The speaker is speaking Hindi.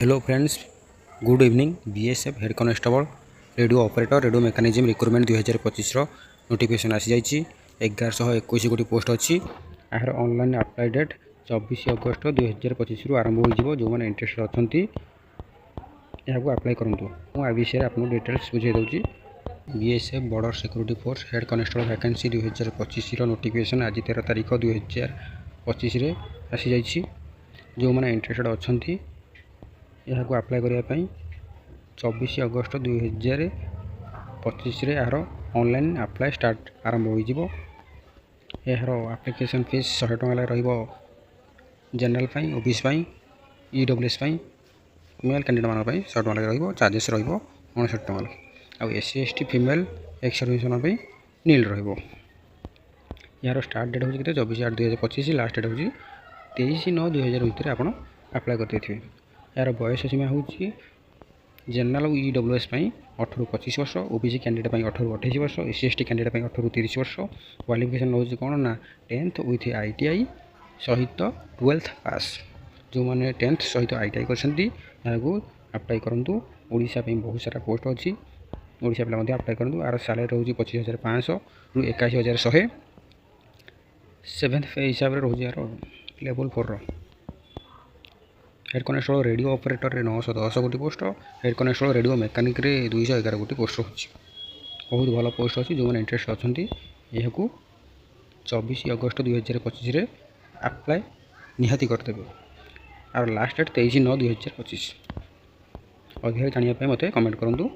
Hello friends, good evening. BSF head constable radio operator radio mechanism recruitment 2025 notification आसी जाइए। 1121 गोटी पोस्ट अच्छी। यार ऑनलाइन अप्लाई डेट 24 अगस्त 2025 आरंभ हो जो मैंने इंटरेस्टेड अच्छा यहाँ अप्लाई करूँ। मुझे विषय आपको डिटेल्स बुझे दूँगी। BSF border security force head constable vacancy 2025 notification आज 13 तारीख 2025 आसी जाइए। जो मैंने इंटरेस्टेड अच्छा यहाँ अप्लाई करने 24 अगस्त 2025 यार ऑनलाइन अप्लाई स्टार्ट आरंभ हो। यार एप्लिकेशन फीस 100 टଙ୍କା general OBC EWS male candidate मान 100 टଙ୍କା रही। चार्जेस रही 59 टଙ୍କା। SC ST female ex serviceman nil रही। यार स्टार्ट डेट हो 24/8/2025, लास्ट डेट हो 23/9/2000 भितर आप अप्लाई करते। यार बयस सीमा हूँ जनरल और ईडब्ल्यूएस 18 ରୁ 25 वर्ष, ओबीसी कैंडिडेट 18 ରୁ 28 वर्ष, एससी एसटी कैंडिडेट 18 ରୁ 30 वर्ष। क्वालिफिकेशन रोज कौन ना 10th विथ आईटीआई सहित 12th पास। जो मैंने 10th सहित आईटीआई कर अप्लाई करूँ। ओडिशा बहुत सारा पोस्ट अच्छी, ओडिशा पे अप्लाई करूँ। यार सैलरी रोज 25,500 ରୁ 81,100। 7th पे हिसाब से रोज यार level 4 head constable radio operator 910 गोटी post, head constable radio mechanic 211 गोटी पोस्ट अच्छी। बहुत भल पोस्ट अच्छी। जो मैंने इंटरेस्ट अच्छा यह 24 अगस्त 2025 अप्लाई निहाती करदेवे। और लास्ट डेट 23/9/2025। अधिक जानापी मत कमेंट करूँ।